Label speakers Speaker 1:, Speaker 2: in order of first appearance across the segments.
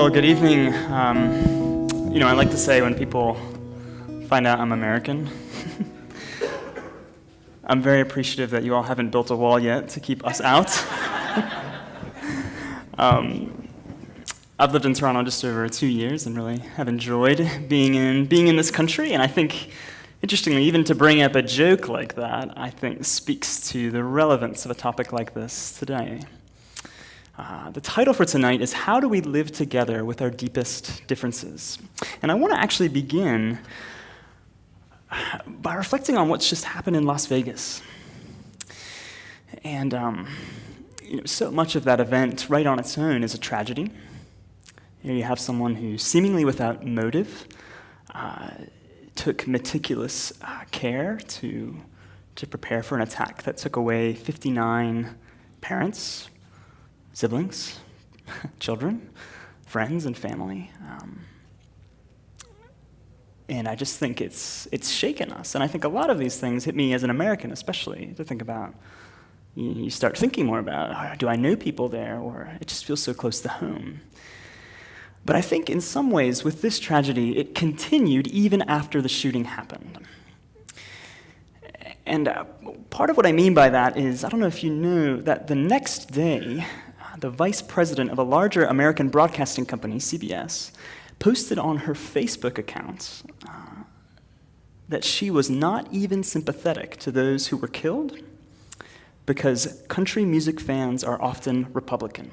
Speaker 1: Well, good evening. I like to say when people find out I'm American, I'm very appreciative that you all haven't built a wall yet to keep us out. I've lived in Toronto just over 2 years and really have enjoyed being in this country, and I think, interestingly, even to bring up a joke like that, I think speaks to the relevance of a topic like this today. The title for tonight is How Do We Live Together with Our Deepest Differences? And I want to actually begin by reflecting on what's just happened in Las Vegas. And so much of that event, right on its own, is a tragedy. Here you have someone who, seemingly without motive, took meticulous care to prepare for an attack that took away 59 parents, siblings, children, friends, and family. And I just think it's shaken us. And I think a lot of these things hit me as an American, especially, to think about. You start thinking more about, do I know people there? Or it just feels so close to home. But I think in some ways, with this tragedy, it continued even after the shooting happened. And part of what I mean by that is, I don't know if you know, that the next day, the vice president of a larger American broadcasting company, CBS, posted on her Facebook account that she was not even sympathetic to those who were killed because country music fans are often Republican.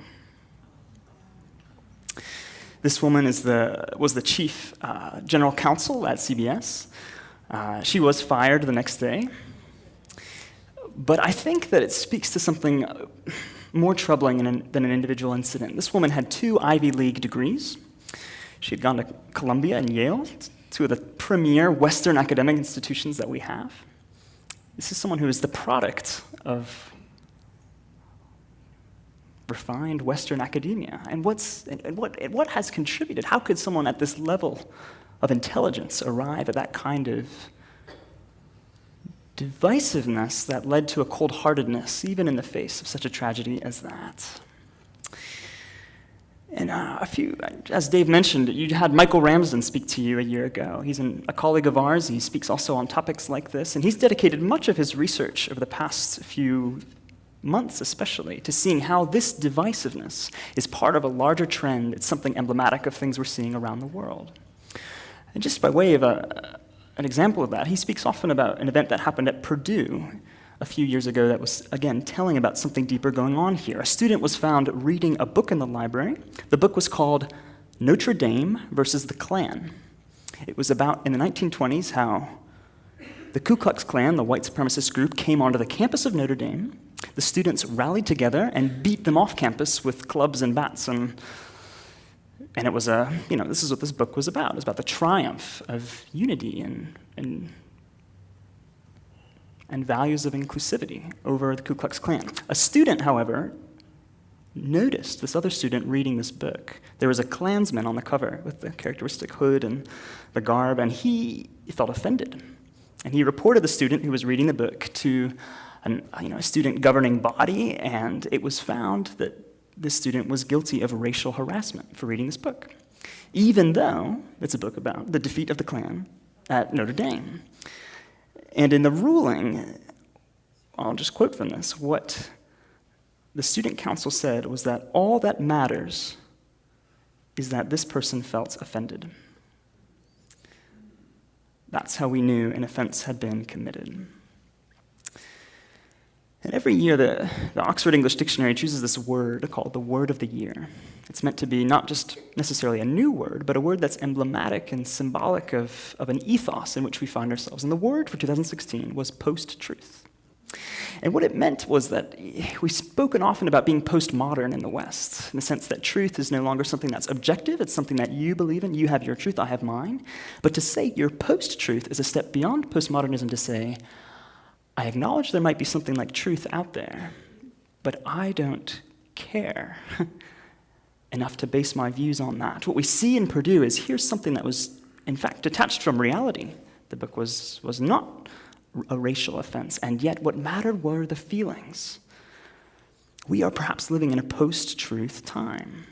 Speaker 1: This woman was the chief general counsel at CBS. She was fired the next day. But I think that it speaks to something more troubling than an individual incident. This woman had 2 Ivy League degrees. She had gone to Columbia and Yale, 2 of the premier Western academic institutions that we have. This is someone who is the product of refined Western academia. And what has contributed? How could someone at this level of intelligence arrive at that kind of divisiveness that led to a cold-heartedness, even in the face of such a tragedy as that? And as Dave mentioned, you had Michael Ramsden speak to you a year ago. He's a colleague of ours. He speaks also on topics like this, and he's dedicated much of his research over the past few months especially to seeing how this divisiveness is part of a larger trend. It's something emblematic of things we're seeing around the world. And just by way of an example of that, he speaks often about an event that happened at Purdue a few years ago that was, again, telling about something deeper going on here. A student was found reading a book in the library. The book was called Notre Dame versus the Klan. It was about, in the 1920s, how the Ku Klux Klan, the white supremacist group, came onto the campus of Notre Dame. The students rallied together and beat them off campus with clubs and bats. And it was this is what this book was about. It was about the triumph of unity and values of inclusivity over the Ku Klux Klan. A student, however, noticed this other student reading this book. There was a Klansman on the cover with the characteristic hood and the garb, and he felt offended. And he reported the student who was reading the book to a student governing body, and it was found that this student was guilty of racial harassment for reading this book, even though it's a book about the defeat of the Klan at Notre Dame. And in the ruling, I'll just quote from this, what the student council said was that all that matters is that this person felt offended. That's how we knew an offense had been committed. And every year, the Oxford English Dictionary chooses this word called the word of the year. It's meant to be not just necessarily a new word, but a word that's emblematic and symbolic of an ethos in which we find ourselves. And the word for 2016 was post-truth. And what it meant was that we've spoken often about being postmodern in the West, in the sense that truth is no longer something that's objective, it's something that you believe in. You have your truth, I have mine. But to say you're post-truth is a step beyond postmodernism to say, I acknowledge there might be something like truth out there, but I don't care enough to base my views on that. What we see in Purdue is here's something that was, in fact, detached from reality. The book was not a racial offense, and yet what mattered were the feelings. We are perhaps living in a post-truth time.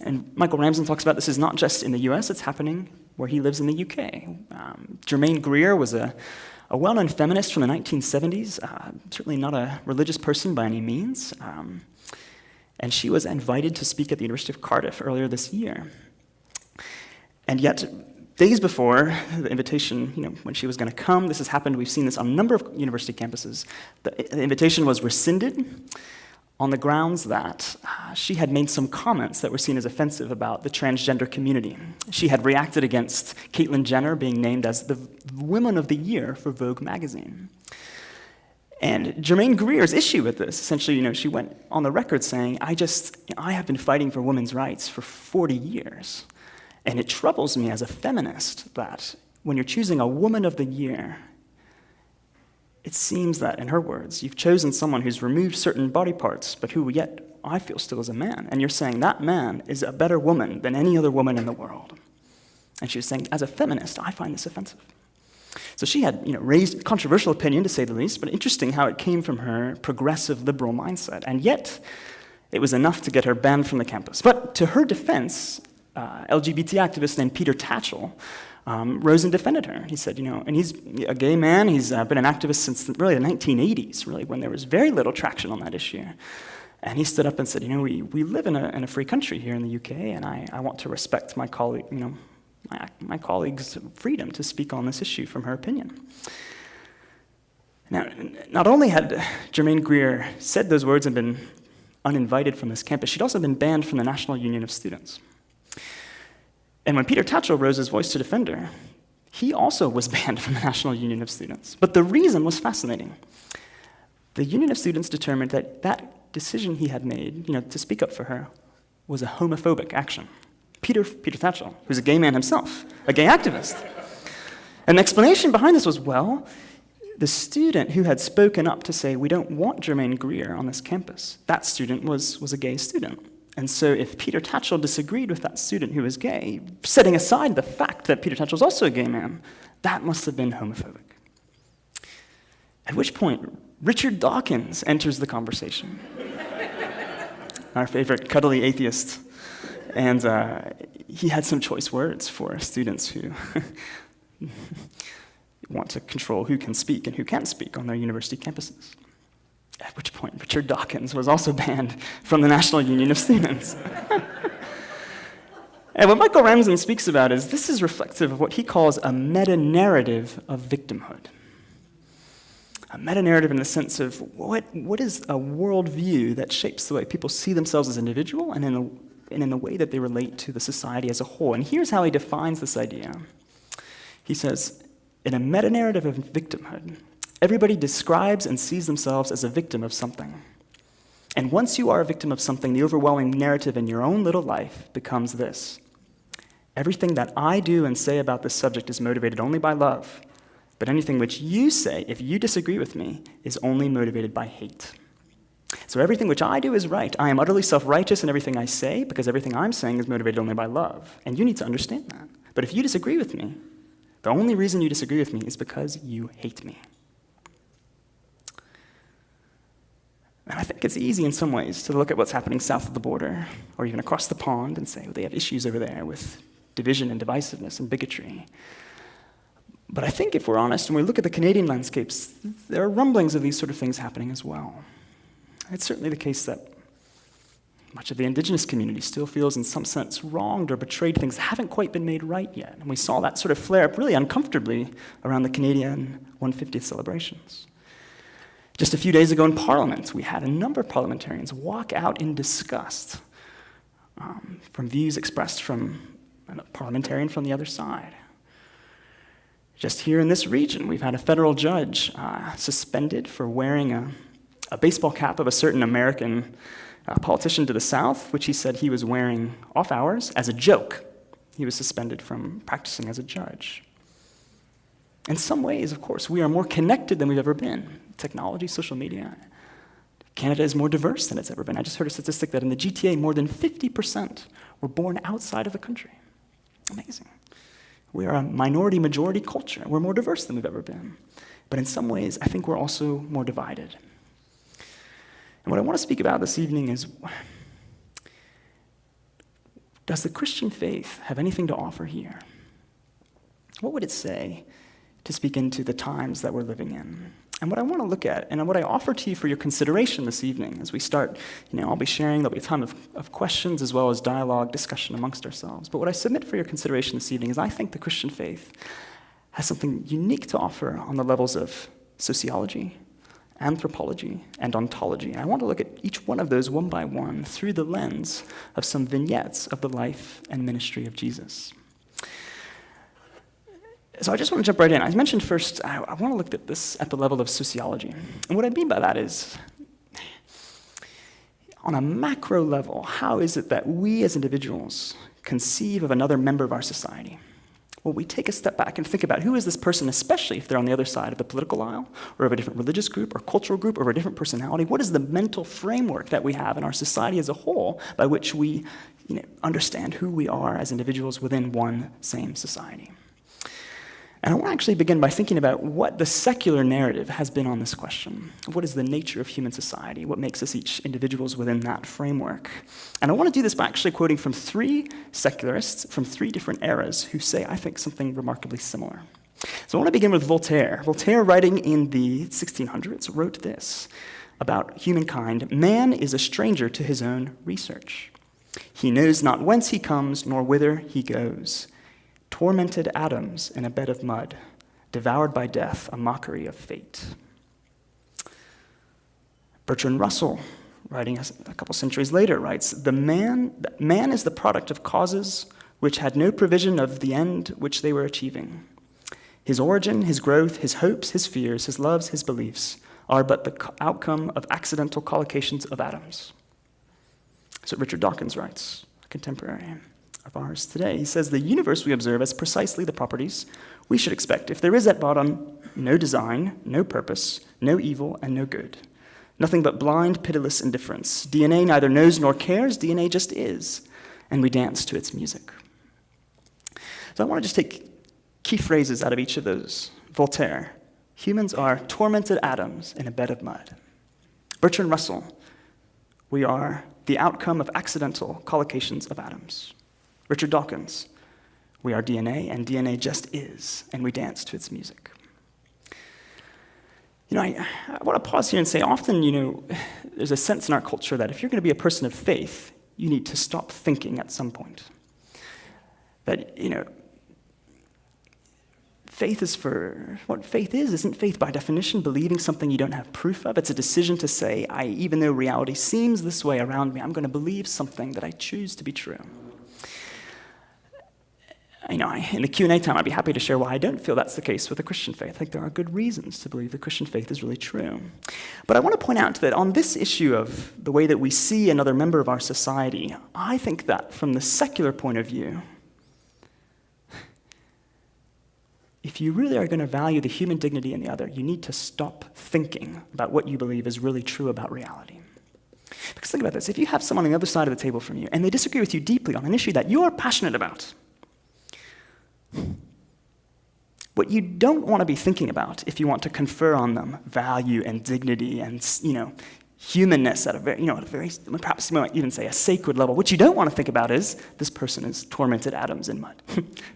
Speaker 1: And Michael Ramsden talks about this is not just in the US, it's happening where he lives in the UK. Germaine Greer was a well-known feminist from the 1970s, certainly not a religious person by any means, and she was invited to speak at the University of Cardiff earlier this year. And yet, days before the invitation, when she was going to come, this has happened, we've seen this on a number of university campuses, the invitation was rescinded on the grounds that she had made some comments that were seen as offensive about the transgender community. She had reacted against Caitlyn Jenner being named as the Woman of the Year for Vogue magazine. And Germaine Greer's issue with this, essentially, she went on the record saying, I have been fighting for women's rights for 40 years. And it troubles me as a feminist that when you're choosing a Woman of the Year, it seems that, in her words, you've chosen someone who's removed certain body parts, but who yet I feel still is a man. And you're saying that man is a better woman than any other woman in the world. And she was saying, as a feminist, I find this offensive. So she had raised a controversial opinion, to say the least, but interesting how it came from her progressive liberal mindset. And yet, it was enough to get her banned from the campus. But to her defense, LGBT activist named Peter Tatchell rose and defended her. He said, and he's a gay man, he's been an activist since really the 1980s, really, when there was very little traction on that issue. And he stood up and said, we live in a free country here in the UK, and I want to respect my colleague, my colleague's freedom to speak on this issue from her opinion. Now, not only had Germaine Greer said those words and been uninvited from this campus, she'd also been banned from the National Union of Students. And when Peter Tatchell rose his voice to defend her, he also was banned from the National Union of Students. But the reason was fascinating. The Union of Students determined that decision he had made, to speak up for her, was a homophobic action. Peter Tatchell, who's a gay man himself, a gay activist. And the explanation behind this was, the student who had spoken up to say, we don't want Germaine Greer on this campus, that student was a gay student. And so if Peter Tatchell disagreed with that student who was gay, setting aside the fact that Peter Tatchell's also a gay man, that must have been homophobic. At which point, Richard Dawkins enters the conversation, our favorite cuddly atheist. And he had some choice words for students who want to control who can speak and who can't speak on their university campuses. At which point, Richard Dawkins was also banned from the National Union of Students. And what Michael Ramsden speaks about is this is reflective of what he calls a meta-narrative of victimhood. A meta-narrative in the sense of what is a worldview that shapes the way people see themselves as individual and in the way that they relate to the society as a whole. And here's how he defines this idea. He says, in a meta-narrative of victimhood, everybody describes and sees themselves as a victim of something. And once you are a victim of something, the overwhelming narrative in your own little life becomes this. Everything that I do and say about this subject is motivated only by love, but anything which you say, if you disagree with me, is only motivated by hate. So everything which I do is right. I am utterly self-righteous in everything I say, because everything I'm saying is motivated only by love. And you need to understand that. But if you disagree with me, the only reason you disagree with me is because you hate me. And I think it's easy in some ways to look at what's happening south of the border, or even across the pond, and say, they have issues over there with division and divisiveness and bigotry. But I think if we're honest, when we look at the Canadian landscapes, there are rumblings of these sort of things happening as well. It's certainly the case that much of the Indigenous community still feels in some sense wronged or betrayed. Things haven't quite been made right yet. And we saw that sort of flare up really uncomfortably around the Canadian 150th celebrations. Just a few days ago in Parliament, we had a number of parliamentarians walk out in disgust from views expressed from a parliamentarian from the other side. Just here in this region, we've had a federal judge suspended for wearing a baseball cap of a certain American politician to the south, which he said he was wearing off hours as a joke. He was suspended from practicing as a judge. In some ways, of course, we are more connected than we've ever been. Technology, social media. Canada is more diverse than it's ever been. I just heard a statistic that in the GTA, more than 50% were born outside of the country. Amazing. We are a minority-majority culture. We're more diverse than we've ever been. But in some ways, I think we're also more divided. And what I want to speak about this evening is does the Christian faith have anything to offer here? What would it say to speak into the times that we're living in? And what I want to look at, and what I offer to you for your consideration this evening as we start, I'll be sharing, there'll be a time of questions as well as dialogue, discussion amongst ourselves. But what I submit for your consideration this evening is I think the Christian faith has something unique to offer on the levels of sociology, anthropology, and ontology. And I want to look at each one of those one by one through the lens of some vignettes of the life and ministry of Jesus. So I just want to jump right in. I mentioned first, I want to look at this at the level of sociology. And what I mean by that is, on a macro level, how is it that we as individuals conceive of another member of our society? Well, we take a step back and think about who is this person, especially if they're on the other side of the political aisle, or of a different religious group, or cultural group, or a different personality. What is the mental framework that we have in our society as a whole by which we understand who we are as individuals within one same society? And I want to actually begin by thinking about what the secular narrative has been on this question. What is the nature of human society? What makes us each individuals within that framework? And I want to do this by actually quoting from 3 secularists from 3 different eras who say, I think, something remarkably similar. So I want to begin with Voltaire. Voltaire, writing in the 1600s, wrote this about humankind: "Man is a stranger to his own research. He knows not whence he comes, nor whither he goes. Tormented atoms in a bed of mud, devoured by death, a mockery of fate." Bertrand Russell, writing a couple centuries later, writes, man is the product of causes which had no provision of the end which they were achieving. His origin, his growth, his hopes, his fears, his loves, his beliefs are but the outcome of accidental collocations of atoms." So Richard Dawkins writes, a contemporary of ours today. He says, "The universe we observe as precisely the properties we should expect if there is at bottom no design, no purpose, no evil, and no good. Nothing but blind, pitiless indifference. DNA neither knows nor cares, DNA just is, and we dance to its music." So I want to just take key phrases out of each of those. Voltaire: humans are tormented atoms in a bed of mud. Bertrand Russell: we are the outcome of accidental collocations of atoms. Richard Dawkins: we are DNA, and DNA just is, and we dance to its music. I want to pause here and say, often, there's a sense in our culture that if you're going to be a person of faith, you need to stop thinking at some point. That, faith is what faith is, isn't faith by definition believing something you don't have proof of? It's a decision to say, even though reality seems this way around me, I'm going to believe something that I choose to be true. In the Q&A time, I'd be happy to share why I don't feel that's the case with the Christian faith. I think there are good reasons to believe the Christian faith is really true. But I want to point out that on this issue of the way that we see another member of our society, I think that from the secular point of view, if you really are going to value the human dignity in the other, you need to stop thinking about what you believe is really true about reality. Because think about this, if you have someone on the other side of the table from you, and they disagree with you deeply on an issue that you're passionate about, what you don't want to be thinking about if you want to confer on them value and dignity and, humanness at a very, perhaps you might even say a sacred level, what you don't want to think about is, this person is tormented atoms in mud.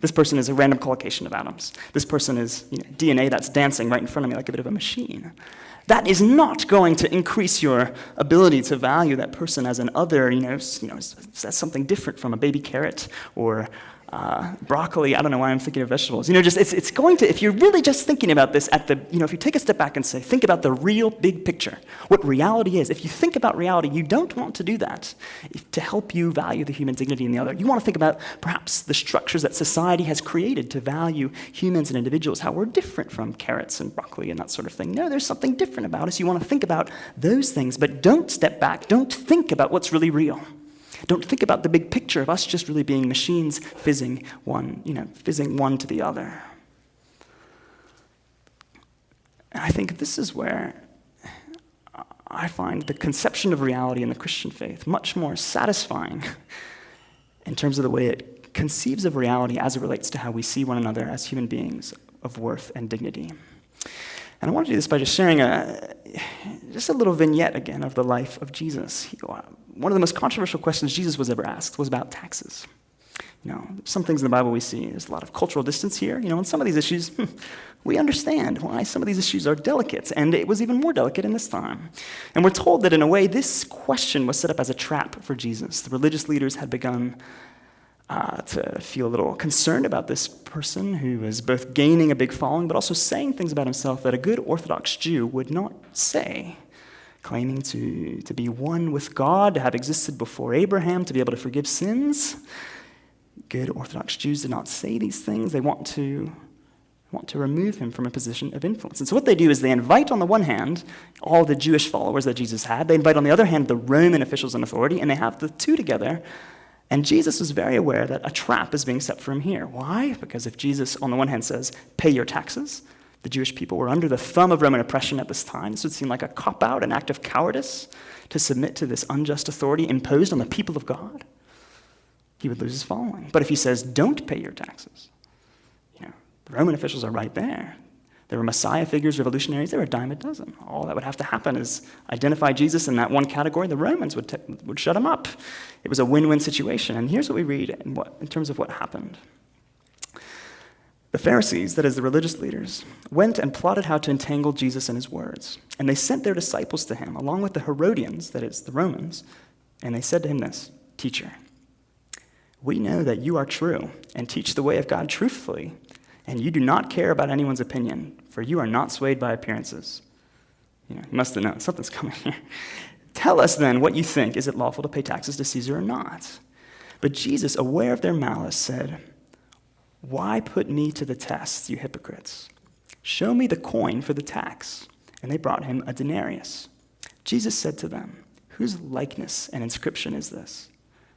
Speaker 1: This person is a random collocation of atoms. This person is DNA that's dancing right in front of me like a bit of a machine. That is not going to increase your ability to value that person as an other, as something different from a baby carrot or broccoli. I don't know why I'm thinking of vegetables. It's going to, if you're really just thinking about this if you take a step back and say, think about the real big picture, what reality is. If you think about reality, you don't want to do that to help you value the human dignity in the other. You want to think about perhaps the structures that society has created to value humans and individuals, how we're different from carrots and broccoli and that sort of thing. No, there's something different about us. You want to think about those things, but don't step back. Don't think about what's really real. Don't think about the big picture of us just really being machines fizzing one to the other. And I think this is where I find the conception of reality in the Christian faith much more satisfying in terms of the way it conceives of reality as it relates to how we see one another as human beings of worth and dignity. And I want to do this by just sharing just a little vignette again of the life of Jesus. One of the most controversial questions Jesus was ever asked was about taxes. Some things in the Bible we see, there's a lot of cultural distance here. On some of these issues, we understand why some of these issues are delicate, and it was even more delicate in this time. And we're told that in a way, this question was set up as a trap for Jesus. The religious leaders had begun to feel a little concerned about this person who was both gaining a big following, but also saying things about himself that a good Orthodox Jew would not say, claiming to be one with God, to have existed before Abraham, to be able to forgive sins. Good Orthodox Jews did not say these things. They want to remove him from a position of influence. And so what they do is they invite, on the one hand, all the Jewish followers that Jesus had. They invite, on the other hand, the Roman officials in authority, and they have the two together. And Jesus was very aware that a trap is being set for him here. Why? Because if Jesus, on the one hand, says, pay your taxes, the Jewish people were under the thumb of Roman oppression at this time. This would seem like a cop-out, an act of cowardice to submit to this unjust authority imposed on the people of God. He would lose his following. But if he says, don't pay your taxes, the Roman officials are right there. There were Messiah figures, revolutionaries, they were a dime a dozen. All that would have to happen is identify Jesus in that one category. The Romans would shut him up. It was a win-win situation. And here's what we read in terms of what happened. The Pharisees, that is the religious leaders, went and plotted how to entangle Jesus in his words. And they sent their disciples to him, along with the Herodians, that is the Romans, and they said to him this, "Teacher, we know that you are true and teach the way of God truthfully, and you do not care about anyone's opinion, for you are not swayed by appearances." You must have known something's coming here. "Tell us then what you think. Is it lawful to pay taxes to Caesar or not?" But Jesus, aware of their malice, said, "Why put me to the test, you hypocrites? Show me the coin for the tax." And they brought him a denarius. Jesus said to them, "Whose likeness and inscription is this?"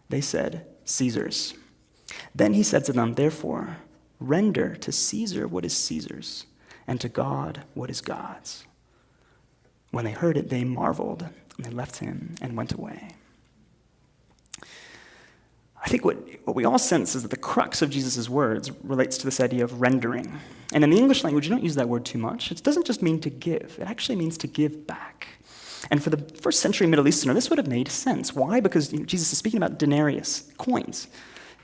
Speaker 1: They said, "Caesar's." Then he said to them, "Therefore, render to Caesar what is Caesar's, and to God what is God's." When they heard it, they marveled, and they left him and went away. I think what we all sense is that the crux of Jesus' words relates to this idea of rendering. And in the English language, you don't use that word too much. It doesn't just mean to give. It actually means to give back. And for the first century Middle Easterner, this would have made sense. Why? Because Jesus is speaking about denarius, coins.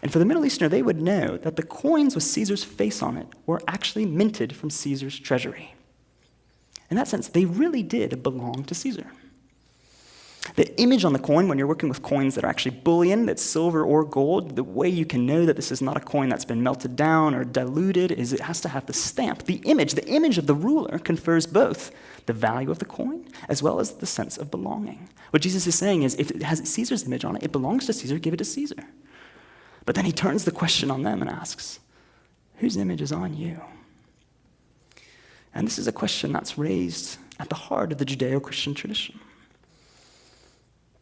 Speaker 1: And for the Middle Easterner, they would know that the coins with Caesar's face on it were actually minted from Caesar's treasury. In that sense, they really did belong to Caesar. The image on the coin, when you're working with coins that are actually bullion, that's silver or gold, the way you can know that this is not a coin that's been melted down or diluted is it has to have the stamp. The image of the ruler confers both the value of the coin as well as the sense of belonging. What Jesus is saying is, if it has Caesar's image on it, it belongs to Caesar, give it to Caesar. But then he turns the question on them and asks, whose image is on you? And this is a question that's raised at the heart of the Judeo-Christian tradition.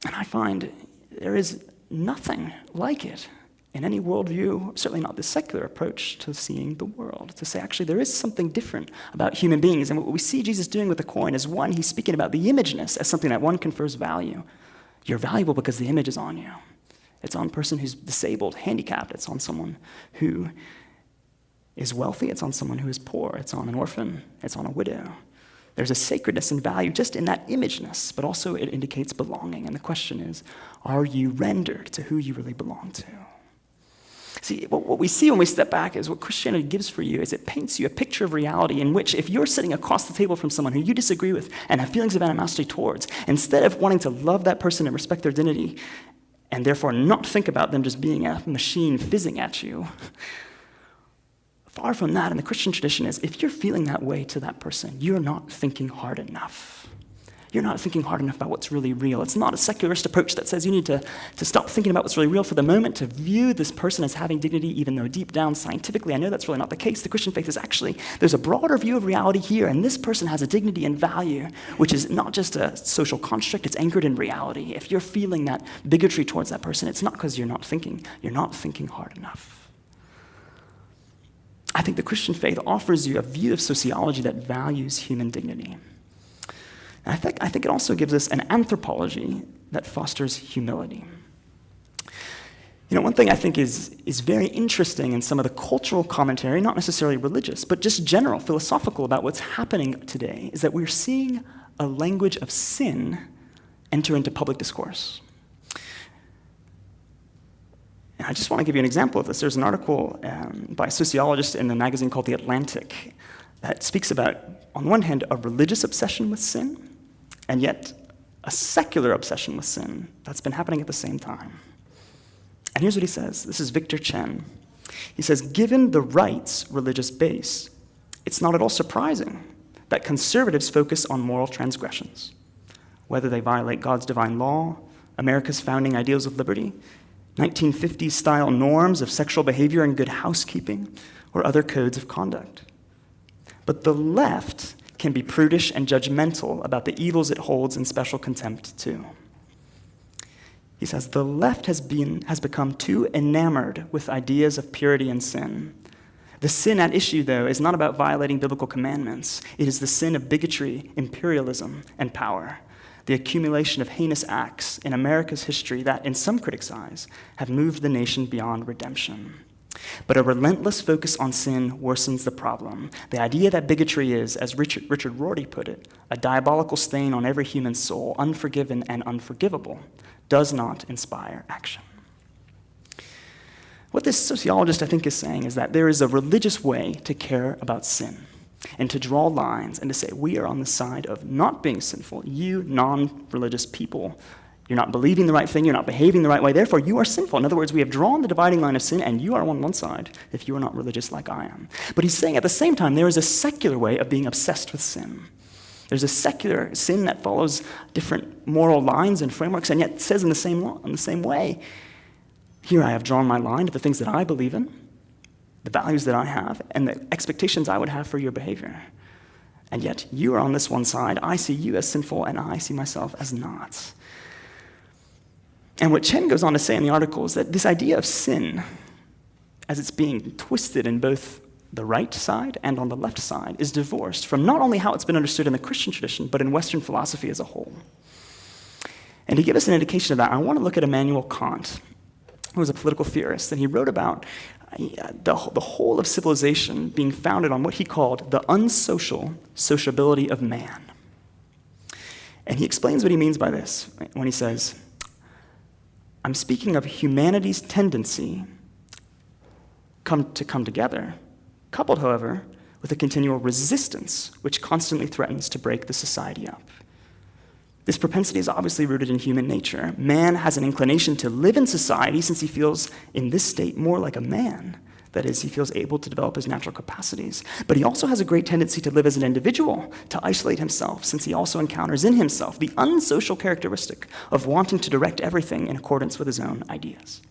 Speaker 1: And I find there is nothing like it in any worldview, certainly not the secular approach to seeing the world, to say actually there is something different about human beings. And what we see Jesus doing with the coin is, one, he's speaking about the imageness as something that one confers value. You're valuable because the image is on you. It's on a person who's disabled, handicapped. It's on someone who is wealthy. It's on someone who is poor. It's on an orphan. It's on a widow. There's a sacredness and value just in that imageness, but also it indicates belonging. And the question is, are you rendered to who you really belong to? See, what we see when we step back is what Christianity gives for you is it paints you a picture of reality in which if you're sitting across the table from someone who you disagree with and have feelings of animosity towards, instead of wanting to love that person and respect their dignity and therefore not think about them just being a machine fizzing at you, far from that, in the Christian tradition is, if you're feeling that way to that person, you're not thinking hard enough. You're not thinking hard enough about what's really real. It's not a secularist approach that says you need to stop thinking about what's really real for the moment, to view this person as having dignity, even though deep down, scientifically, I know that's really not the case. The Christian faith is actually, there's a broader view of reality here, and this person has a dignity and value, which is not just a social construct, it's anchored in reality. If you're feeling that bigotry towards that person, it's not because you're not thinking hard enough. I think the Christian faith offers you a view of sociology that values human dignity. And I think it also gives us an anthropology that fosters humility. One thing I think is very interesting in some of the cultural commentary, not necessarily religious, but just general, philosophical about what's happening today, is that we're seeing a language of sin enter into public discourse. And I just want to give you an example of this. There's an article by a sociologist in a magazine called The Atlantic that speaks about, on one hand, a religious obsession with sin, and yet a secular obsession with sin that's been happening at the same time. And here's what he says. This is Victor Chen. He says, given the right's religious base, it's not at all surprising that conservatives focus on moral transgressions, whether they violate God's divine law, America's founding ideals of liberty, 1950s-style norms of sexual behavior and good housekeeping, or other codes of conduct. But the left can be prudish and judgmental about the evils it holds in special contempt too. He says, the left has become too enamored with ideas of purity and sin. The sin at issue, though, is not about violating biblical commandments. It is the sin of bigotry, imperialism, and power, the accumulation of heinous acts in America's history that, in some critics' eyes, have moved the nation beyond redemption. But a relentless focus on sin worsens the problem. The idea that bigotry is, as Richard Rorty put it, a diabolical stain on every human soul, unforgiven and unforgivable, does not inspire action. What this sociologist, I think, is saying is that there is a religious way to care about sin and to draw lines and to say, we are on the side of not being sinful. You non-religious people, you're not believing the right thing, you're not behaving the right way, therefore you are sinful. In other words, we have drawn the dividing line of sin, and you are on one side if you are not religious like I am. But he's saying at the same time, there is a secular way of being obsessed with sin. There's a secular sin that follows different moral lines and frameworks, and yet says in the same way, here I have drawn my line to the things that I believe in, the values that I have, and the expectations I would have for your behavior. And yet you are on this one side, I see you as sinful, and I see myself as not. And what Chen goes on to say in the article is that this idea of sin, as it's being twisted in both the right side and on the left side, is divorced from not only how it's been understood in the Christian tradition, but in Western philosophy as a whole. And to give us an indication of that, I want to look at Immanuel Kant, who was a political theorist, and he wrote about the whole of civilization being founded on what he called the unsocial sociability of man. And he explains what he means by this when he says, I'm speaking of humanity's tendency to come together, coupled, however, with a continual resistance which constantly threatens to break the society up. This propensity is obviously rooted in human nature. Man has an inclination to live in society since he feels in this state more like a man. That is, he feels able to develop his natural capacities. But he also has a great tendency to live as an individual, to isolate himself, since he also encounters in himself the unsocial characteristic of wanting to direct everything in accordance with his own ideas.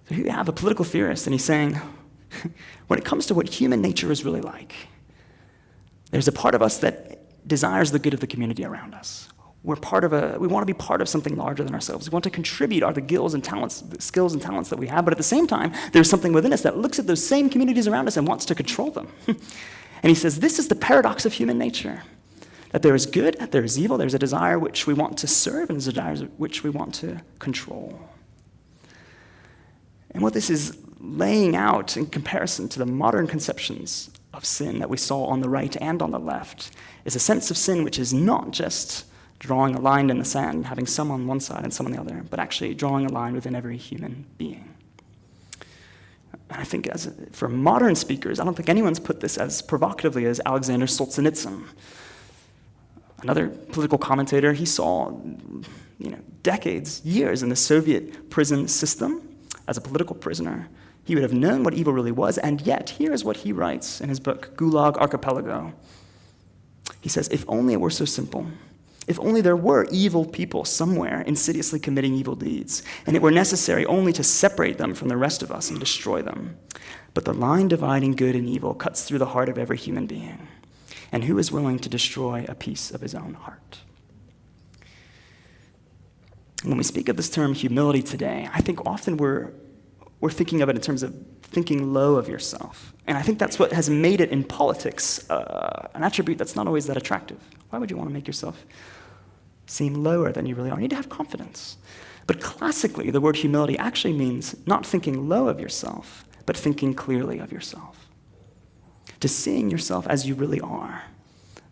Speaker 1: So here you have a political theorist, and he's saying, when it comes to what human nature is really like, there's a part of us that desires the good of the community around us. We want to be part of something larger than ourselves. We want to contribute the skills and talents that we have, but at the same time, there's something within us that looks at those same communities around us and wants to control them. And he says, this is the paradox of human nature, that there is good, there is evil, there's a desire which we want to serve, and there's a desire which we want to control. And what this is laying out in comparison to the modern conceptions of sin that we saw on the right and on the left is a sense of sin which is not just drawing a line in the sand and having some on one side and some on the other, but actually drawing a line within every human being. And I think for modern speakers, I don't think anyone's put this as provocatively as Alexander Solzhenitsyn. Another political commentator, he saw decades, years in the Soviet prison system as a political prisoner. He would have known what evil really was, and yet here is what he writes in his book, Gulag Archipelago. He says, if only it were so simple, if only there were evil people somewhere insidiously committing evil deeds, and it were necessary only to separate them from the rest of us and destroy them. But the line dividing good and evil cuts through the heart of every human being. And who is willing to destroy a piece of his own heart? When we speak of this term humility today, I think often we're thinking of it in terms of thinking low of yourself. And I think that's what has made it in politics an attribute that's not always that attractive. Why would you want to make yourself seem lower than you really are? You need to have confidence. But classically, the word humility actually means not thinking low of yourself, but thinking clearly of yourself. To seeing yourself as you really are,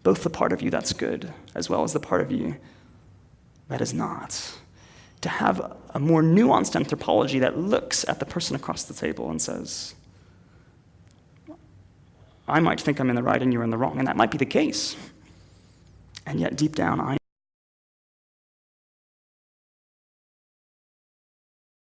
Speaker 1: both the part of you that's good as well as the part of you that is not. To have a more nuanced anthropology that looks at the person across the table and says, I might think I'm in the right and you're in the wrong, and that might be the case. And yet deep down, I